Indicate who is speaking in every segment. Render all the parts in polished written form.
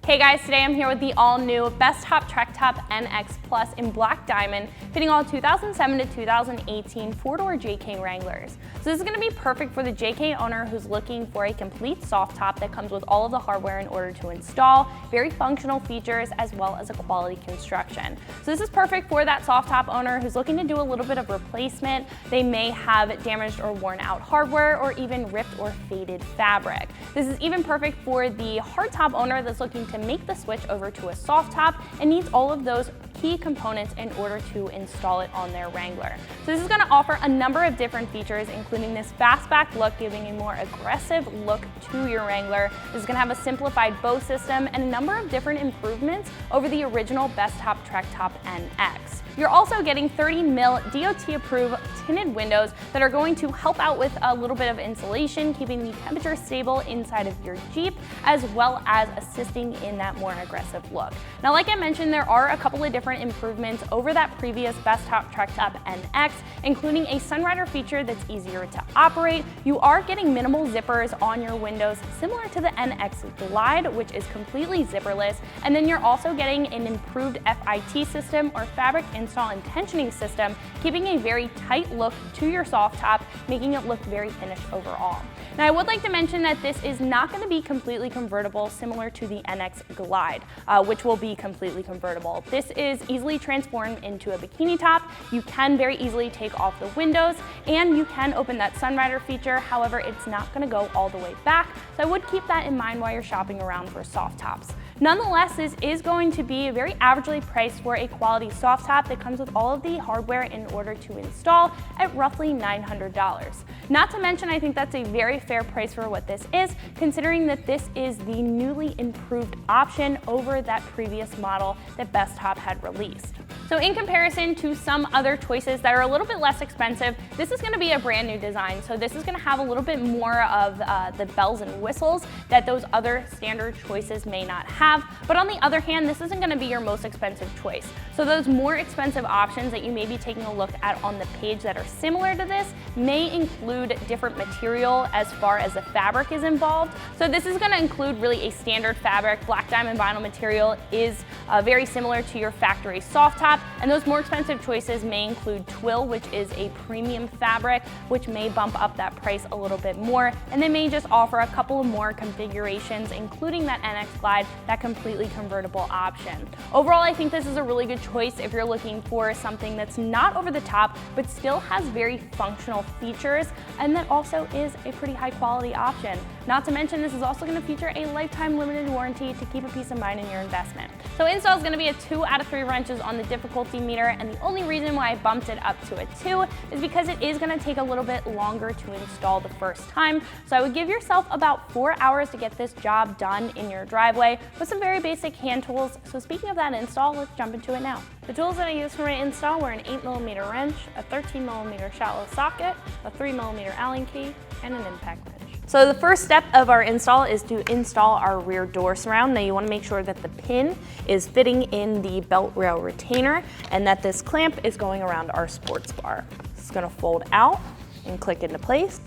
Speaker 1: Hey guys, today I'm here with the all-new Bestop Trektop NX Plus in black diamond, fitting all 2007 to 2018 four-door JK Wranglers. So this is going to be perfect for the JK owner who's looking for a complete soft top that comes with all of the hardware in order to install, very functional features, as well as a quality construction. So this is perfect for that soft top owner who's looking to do a little bit of replacement. They may have damaged or worn out hardware or even ripped or faded fabric. This is even perfect for the hardtop owner that's looking to make the switch over to a soft top and needs all of those key components in order to install it on their Wrangler. So this is going to offer a number of different features, including this fastback look, giving a more aggressive look to your Wrangler. This is going to have a simplified bow system and a number of different improvements over the original Bestop Trektop NX. You're also getting 30mm DOT-approved tinted windows that are going to help out with a little bit of insulation, keeping the temperature stable inside of your Jeep, as well as assisting in that more aggressive look. Now, like I mentioned, there are a couple of different improvements over that previous Bestop Trektop NX, including a Sunrider feature that's easier to operate. You are getting minimal zippers on your windows, similar to the NX Glide, which is completely zipperless. And then you're also getting an improved FIT system, or fabric install and tensioning system, keeping a very tight look to your soft top, making it look very finished overall. Now, I would like to mention that this is not going to be completely convertible, similar to the NX Glide, which will be completely convertible. This is easily transformed into a bikini top. You can very easily take off the windows, and you can open that Sunrider feature. However, it's not going to go all the way back, so I would keep that in mind while you're shopping around for soft tops. Nonetheless, this is going to be very averagely priced for a quality soft top that comes with all of the hardware in order to install at roughly $900. Not to mention, I think that's a very fair price for what this is, considering that this is the newly improved option over that previous model that Bestop had released. So in comparison to some other choices that are a little bit less expensive, this is going to be a brand new design. So this is going to have a little bit more of the bells and whistles that those other standard choices may not have. But on the other hand, this isn't going to be your most expensive choice. So those more expensive options that you may be taking a look at on the page that are similar to this may include different material as far as the fabric is involved. So this is going to include really a standard fabric. Black diamond vinyl material is very similar to your factory soft top. And those more expensive choices may include twill, which is a premium fabric, which may bump up that price a little bit more. And they may just offer a couple of more configurations, including that NX Glide, that completely convertible option. Overall, I think this is a really good choice if you're looking for something that's not over the top, but still has very functional features, and that also is a pretty high quality option. Not to mention, this is also going to feature a lifetime limited warranty to keep a peace of mind in your investment. So install is going to be a 2 out of 3 wrenches on the difficulty meter, and the only reason why I bumped it up to a 2 is because it is going to take a little bit longer to install the first time. So I would give yourself about 4 hours to get this job done in your driveway with some very basic hand tools. So speaking of that install, let's jump into it now. The tools that I used for my install were an 8mm wrench, a 13mm shallow socket, a 3mm Allen key, and an impact wrench. So the first step of our install is to install our rear door surround. Now you want to make sure that the pin is fitting in the belt rail retainer and that this clamp is going around our sports bar. It's going to fold out and click into place.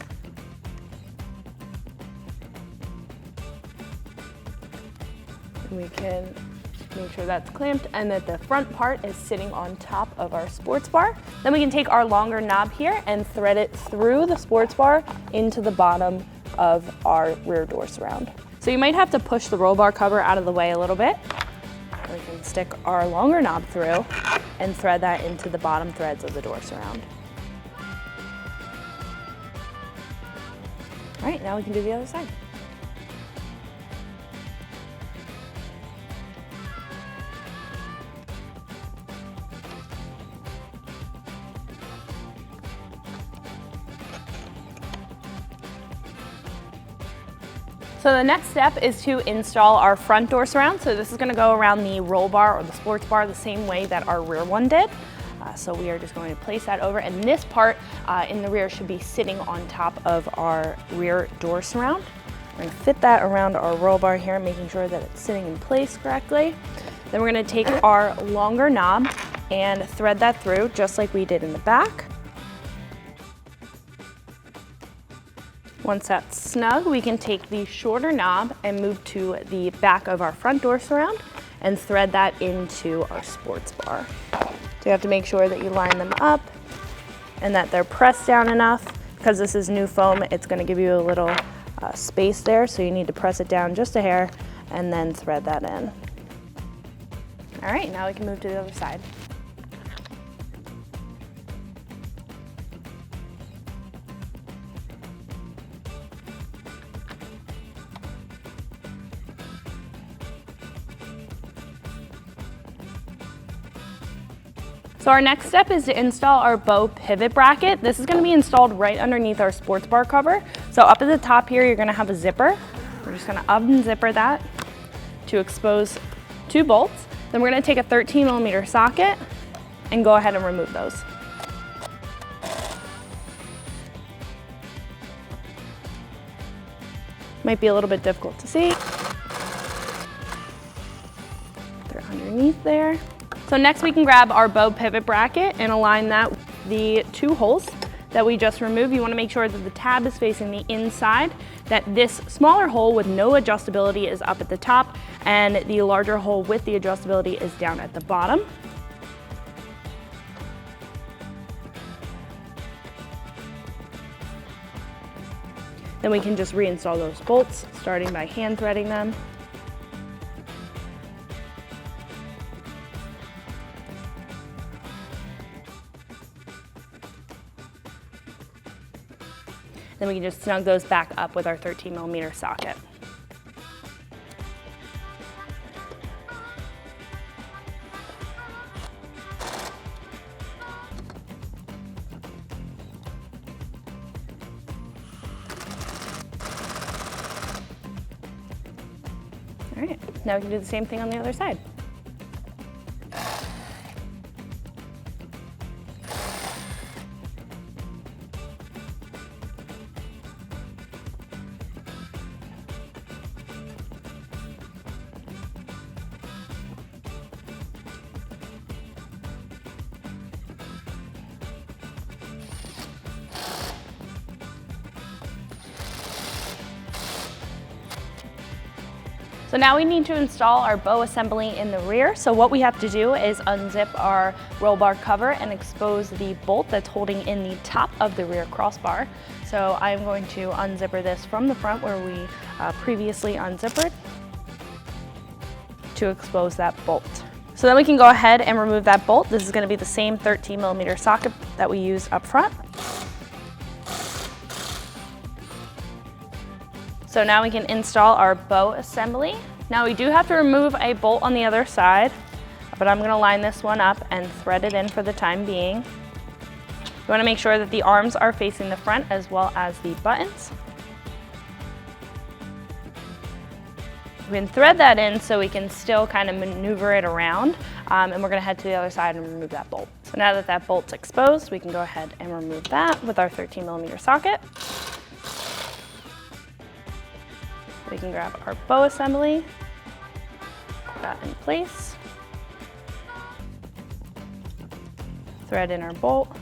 Speaker 1: We can make sure that's clamped and that the front part is sitting on top of our sports bar. Then we can take our longer knob here and thread it through the sports bar into the bottom of our rear door surround. So you might have to push the roll bar cover out of the way a little bit. We can stick our longer knob through and thread that into the bottom threads of the door surround. All right, now we can do the other side. So the next step is to install our front door surround. So this is going to go around the roll bar or the sports bar the same way that our rear one did. So we are just going to place that over, and this part in the rear should be sitting on top of our rear door surround. We're going to fit that around our roll bar here, making sure that it's sitting in place correctly. Then we're going to take our longer knob and thread that through just like we did in the back. Once that's snug, we can take the shorter knob and move to the back of our front door surround and thread that into our sports bar. So you have to make sure that you line them up and that they're pressed down enough. Because this is new foam, it's going to give you a little space there, so you need to press it down just a hair and then thread that in. All right, now we can move to the other side. So our next step is to install our bow pivot bracket. This is going to be installed right underneath our sports bar cover. So up at the top here, you're going to have a zipper. We're just going to unzipper that to expose 2 bolts. Then we're going to take a 13mm socket and go ahead and remove those. Might be a little bit difficult to see. They're underneath there. So next we can grab our bow pivot bracket and align that with the 2 holes that we just removed. You want to make sure that the tab is facing the inside, that this smaller hole with no adjustability is up at the top, and the larger hole with the adjustability is down at the bottom. Then we can just reinstall those bolts, starting by hand threading them. Then we can just snug those back up with our 13mm socket. All right, now we can do the same thing on the other side. So now we need to install our bow assembly in the rear. So what we have to do is unzip our roll bar cover and expose the bolt that's holding in the top of the rear crossbar. So I'm going to unzipper this from the front where we previously unzippered to expose that bolt. So then we can go ahead and remove that bolt. This is going to be the same 13mm socket that we used up front. So now we can install our bow assembly. Now we do have to remove a bolt on the other side, but I'm going to line this one up and thread it in for the time being. You want to make sure that the arms are facing the front as well as the buttons. We can thread that in so we can still kind of maneuver it around, and we're going to head to the other side and remove that bolt. So now that that bolt's exposed, we can go ahead and remove that with our 13mm socket. We can grab our bow assembly, put that in place, thread in our bolt,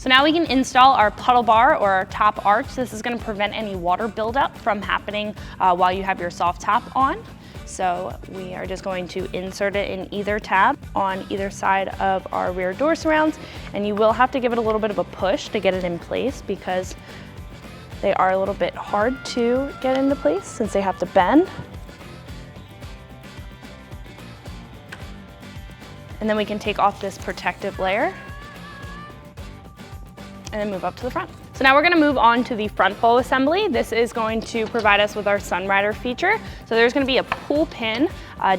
Speaker 1: So now we can install our puddle bar or our top arch. This is going to prevent any water buildup from happening while you have your soft top on. So we are just going to insert it in either tab on either side of our rear door surrounds, and you will have to give it a little bit of a push to get it in place because they are a little bit hard to get into place since they have to bend. And then we can take off this protective layer and then move up to the front. So now we're gonna move on to the front bow assembly. This is going to provide us with our Sunrider feature. So there's gonna be a pull pin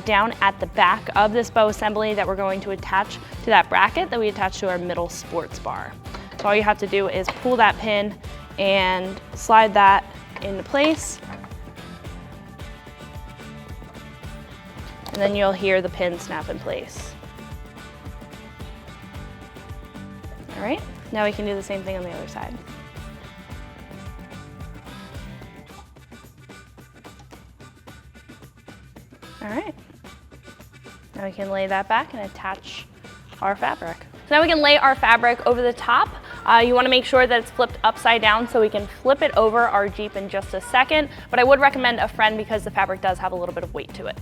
Speaker 1: down at the back of this bow assembly that we're going to attach to that bracket that we attach to our middle sports bar. So all you have to do is pull that pin and slide that into place. And then you'll hear the pin snap in place. All right, now we can do the same thing on the other side. All right, now we can lay that back and attach our fabric. So now we can lay our fabric over the top. You want to make sure that it's flipped upside down so we can flip it over our Jeep in just a second, but I would recommend a friend because the fabric does have a little bit of weight to it.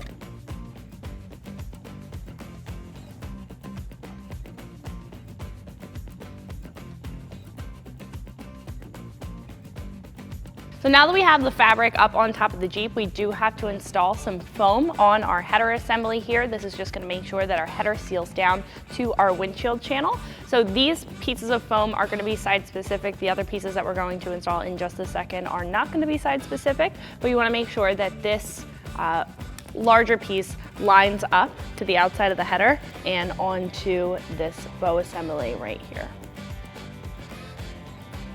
Speaker 1: So now that we have the fabric up on top of the Jeep, we do have to install some foam on our header assembly here. This is just going to make sure that our header seals down to our windshield channel. So these pieces of foam are going to be side specific. The other pieces that we're going to install in just a second are not going to be side specific, but you want to make sure that this larger piece lines up to the outside of the header and onto this bow assembly right here.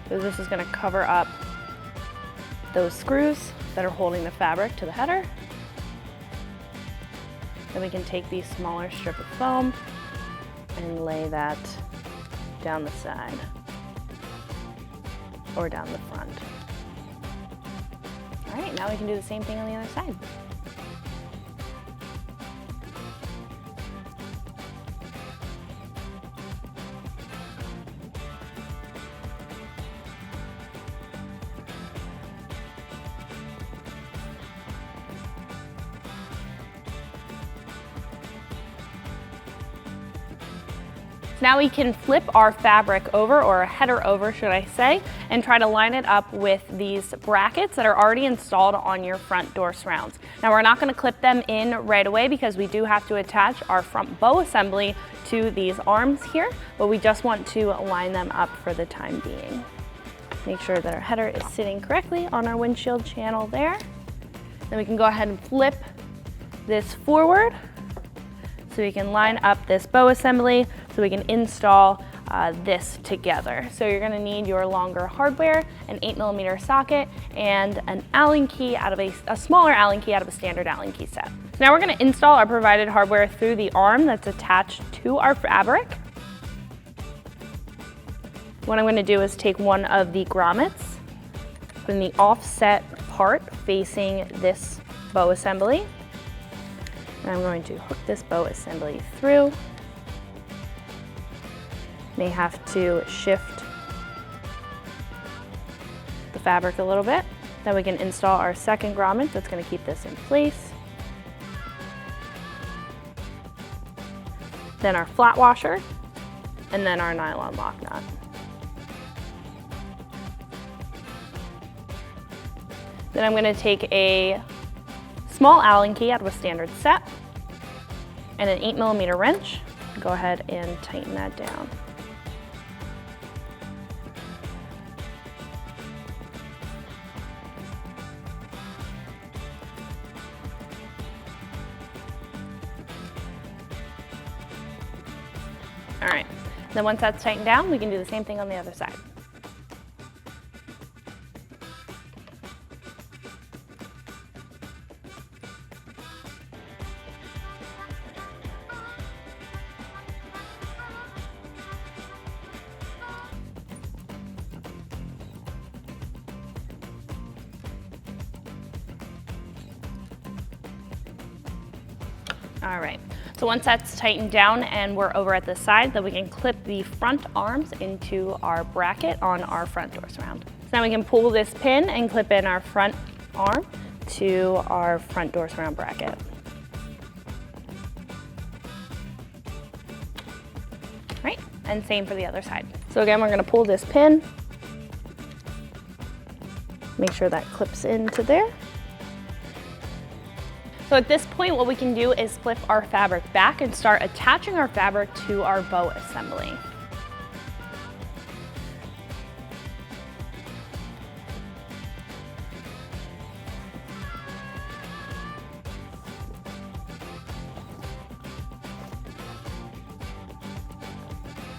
Speaker 1: So this is going to cover up those screws that are holding the fabric to the header. Then we can take the smaller strip of foam and lay that down the side or down the front. All right, now we can do the same thing on the other side. Now we can flip our fabric over, or a header over should I say, and try to line it up with these brackets that are already installed on your front door surrounds. Now we're not going to clip them in right away because we do have to attach our front bow assembly to these arms here, but we just want to line them up for the time being. Make sure that our header is sitting correctly on our windshield channel there. Then we can go ahead and flip this forward so we can line up this bow assembly so we can install this together. So you're gonna need your longer hardware, an 8mm socket, and an Allen key out of a smaller Allen key out of a standard Allen key set. So now we're gonna install our provided hardware through the arm that's attached to our fabric. What I'm gonna do is take one of the grommets, put in the offset part facing this bow assembly, and I'm going to hook this bow assembly through. May have to shift the fabric a little bit. Then we can install our second grommet that's going to keep this in place. Then our flat washer, and then our nylon lock nut. Then I'm going to take a small Allen key out of a standard set and an 8mm wrench. Go ahead and tighten that down. All right, then once that's tightened down, we can do the same thing on the other side. All right, so once that's tightened down and we're over at the side, then we can clip the front arms into our bracket on our front door surround. So now we can pull this pin and clip in our front arm to our front door surround bracket. Right, and same for the other side. So again, we're gonna pull this pin, make sure that clips into there. So at this point, what we can do is flip our fabric back and start attaching our fabric to our bow assembly.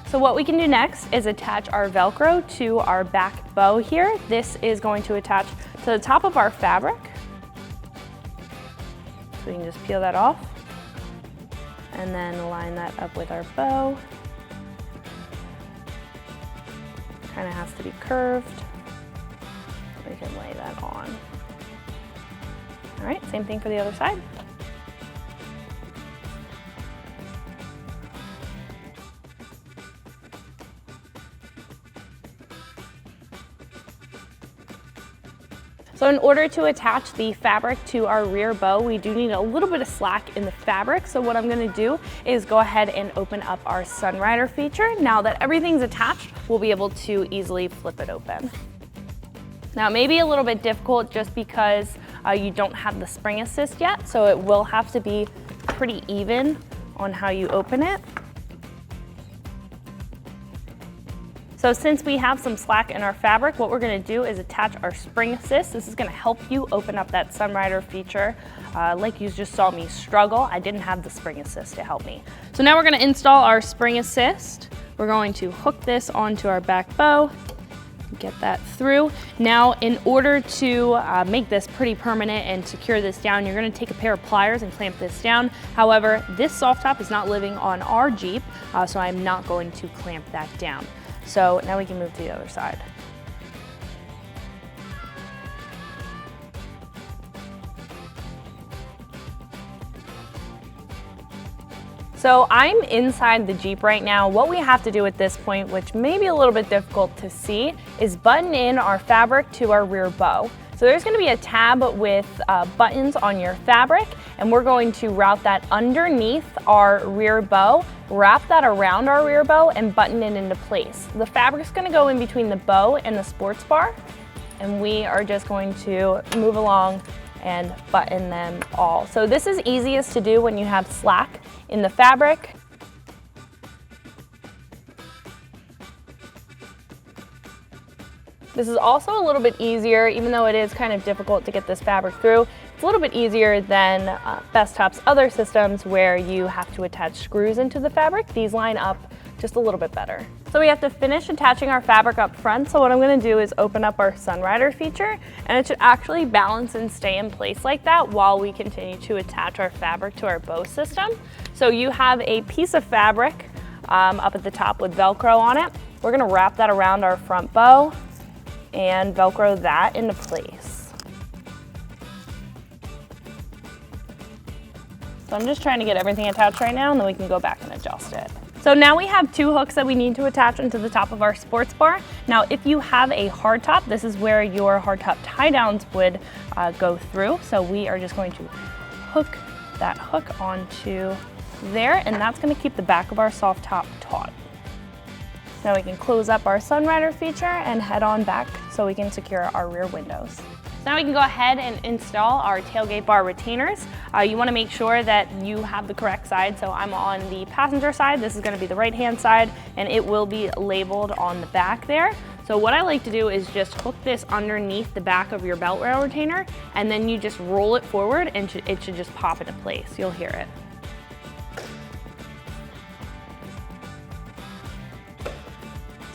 Speaker 1: So what we can do next is attach our Velcro to our back bow here. This is going to attach to the top of our fabric. So we can just peel that off and then line that up with our bow. kind of has to be curved. We can lay that on. All right, same thing for the other side. So in order to attach the fabric to our rear bow, we do need a little bit of slack in the fabric. So what I'm gonna do is go ahead and open up our Sunrider feature. Now that everything's attached, we'll be able to easily flip it open. Now it may be a little bit difficult just because you don't have the spring assist yet, so it will have to be pretty even on how you open it. So since we have some slack in our fabric, what we're gonna do is attach our spring assist. This is gonna help you open up that Sunrider feature. Like you just saw me struggle, I didn't have the spring assist to help me. So now we're gonna install our spring assist. We're going to hook this onto our back bow, get that through. Now, in order to make this pretty permanent and secure this down, you're gonna take a pair of pliers and clamp this down. However, this soft top is not living on our Jeep, so I'm not going to clamp that down. So now we can move to the other side. So I'm inside the Jeep right now. What we have to do at this point, which may be a little bit difficult to see, is button in our fabric to our rear bow. So there's gonna be a tab with buttons on your fabric, and we're going to route that underneath our rear bow, wrap that around our rear bow, and button it into place. The fabric's gonna go in between the bow and the sports bar, and we are just going to move along and button them all. So this is easiest to do when you have slack in the fabric. This is also a little bit easier, even though it is kind of difficult to get this fabric through. It's a little bit easier than Bestop's other systems where you have to attach screws into the fabric. These line up just a little bit better. So we have to finish attaching our fabric up front. So what I'm gonna do is open up our Sunrider feature, and it should actually balance and stay in place like that while we continue to attach our fabric to our bow system. So you have a piece of fabric up at the top with Velcro on it. We're gonna wrap that around our front bow and Velcro that into place. So I'm just trying to get everything attached right now, and then we can go back and adjust it. So now we have two hooks that we need to attach into the top of our sports bar. Now, if you have a hardtop, this is where your hardtop tie downs would go through. So we are just going to hook that hook onto there, and that's gonna keep the back of our soft top taut. Now we can close up our Sunrider feature and head on back so we can secure our rear windows. Now we can go ahead and install our tailgate bar retainers. You want to make sure that you have the correct side. So I'm on the passenger side. This is going to be the right-hand side, and it will be labeled on the back there. So what I like to do is just hook this underneath the back of your belt rail retainer, and then you just roll it forward, and it should just pop into place. You'll hear it.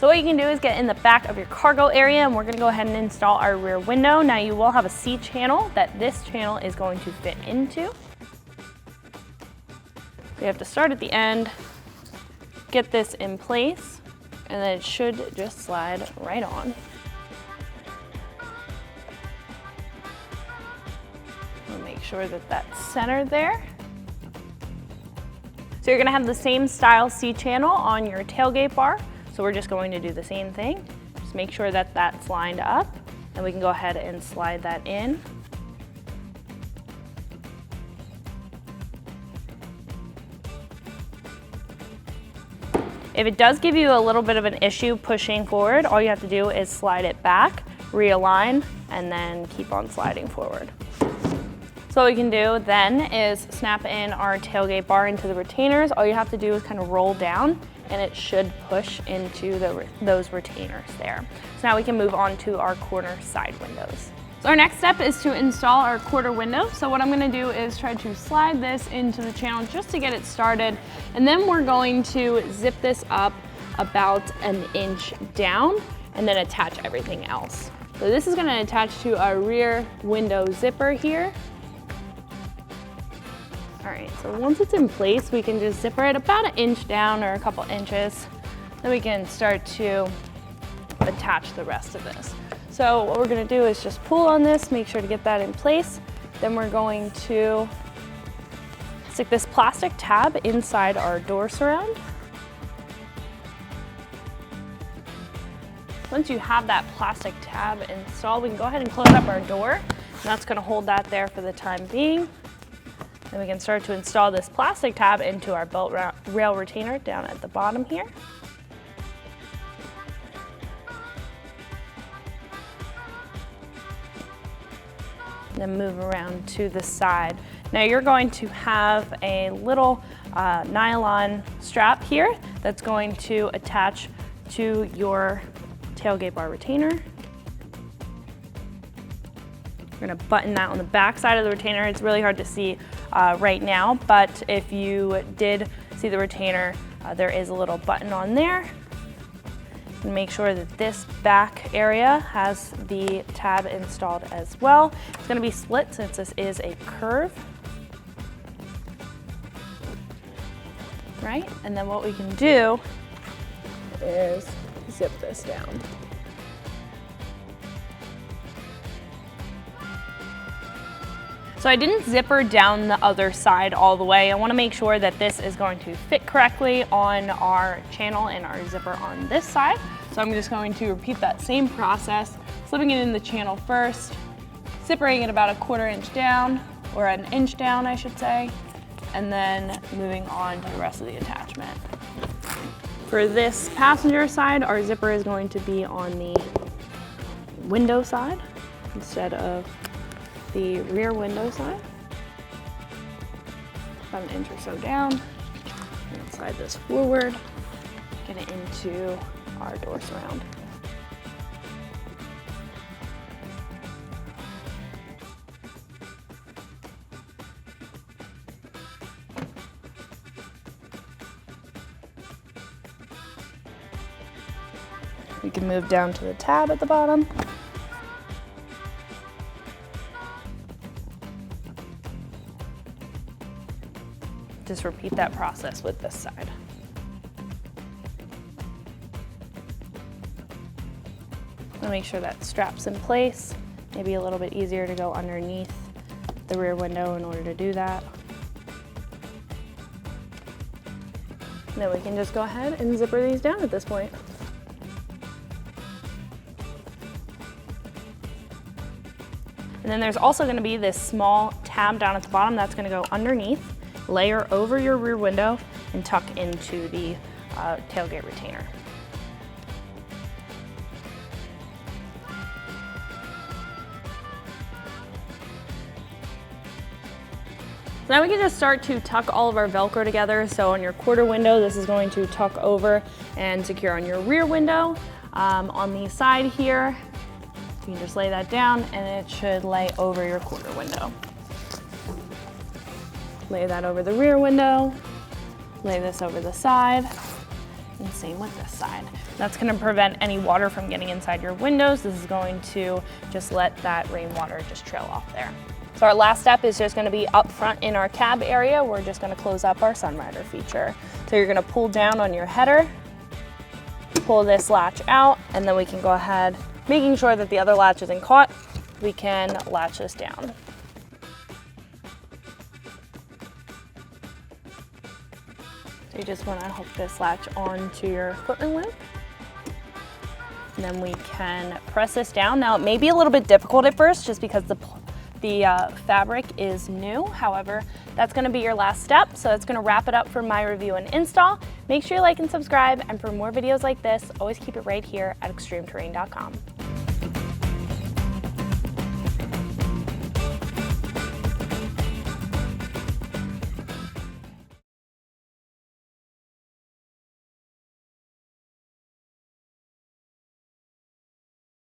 Speaker 1: So what you can do is get in the back of your cargo area, and we're gonna go ahead and install our rear window. Now you will have a C channel that this channel is going to fit into. You have to start at the end, get this in place, and then it should just slide right on. We'll make sure that that's centered there. So you're gonna have the same style C channel on your tailgate bar. So we're just going to do the same thing. Just make sure that that's lined up, and we can go ahead and slide that in. If it does give you a little bit of an issue pushing forward, all you have to do is slide it back, realign, and then keep on sliding forward. So what we can do then is snap in our tailgate bar into the retainers. All you have to do is kind of roll down, and it should push into those retainers there. So now we can move on to our corner side windows. So our next step is to install our quarter window. So what I'm gonna do is try to slide this into the channel just to get it started. And then we're going to zip this up about an inch down and then attach everything else. So this is gonna attach to our rear window zipper here. All right, so once it's in place, we can just zipper it about an inch down or a couple inches. Then we can start to attach the rest of this. So what we're gonna do is just pull on this, make sure to get that in place. Then we're going to stick this plastic tab inside our door surround. Once you have that plastic tab installed, we can go ahead and close up our door. And that's gonna hold that there for the time being. Then we can start to install this plastic tab into our belt rail retainer down at the bottom here. Then move around to the side. Now you're going to have a little nylon strap here that's going to attach to your tailgate bar retainer. We're gonna button that on the back side of the retainer. It's really hard to see right now, but if you did see the retainer, there is a little button on there. And make sure that this back area has the tab installed as well. It's gonna be split since this is a curve. Right, and then what we can do is zip this down. So I didn't zipper down the other side all the way. I want to make sure that this is going to fit correctly on our channel and our zipper on this side. So I'm just going to repeat that same process, slipping it in the channel first, zippering it about 1/4 inch down, or 1 inch down I should say, and then moving on to the rest of the attachment. For this passenger side, our zipper is going to be on the window side instead of the rear window side. About 1 inch or so down, and slide this forward, get it into our door surround. We can move down to the tab at the bottom. Just repeat that process with this side. I'll make sure that strap's in place. Maybe a little bit easier to go underneath the rear window in order to do that. And then we can just go ahead and zipper these down at this point. And then there's also going to be this small tab down at the bottom that's going to go underneath, layer over your rear window, and tuck into the tailgate retainer. So now we can just start to tuck all of our Velcro together. So on your quarter window, this is going to tuck over and secure on your rear window. On the side here, you can just lay that down and it should lay over your quarter window. Lay that over the rear window, lay this over the side, and same with this side. That's gonna prevent any water from getting inside your windows. This is going to just let that rainwater just trail off there. So our last step is just gonna be up front in our cab area. We're just gonna close up our Sunrider feature. So you're gonna pull down on your header, pull this latch out, and then we can go ahead, making sure that the other latch isn't caught, we can latch this down. So you just want to hook this latch onto your footman loop. And then we can press this down. Now it may be a little bit difficult at first just because the fabric is new. However, that's going to be your last step. So that's going to wrap it up for my review and install. Make sure you like and subscribe. And for more videos like this, always keep it right here at ExtremeTerrain.com.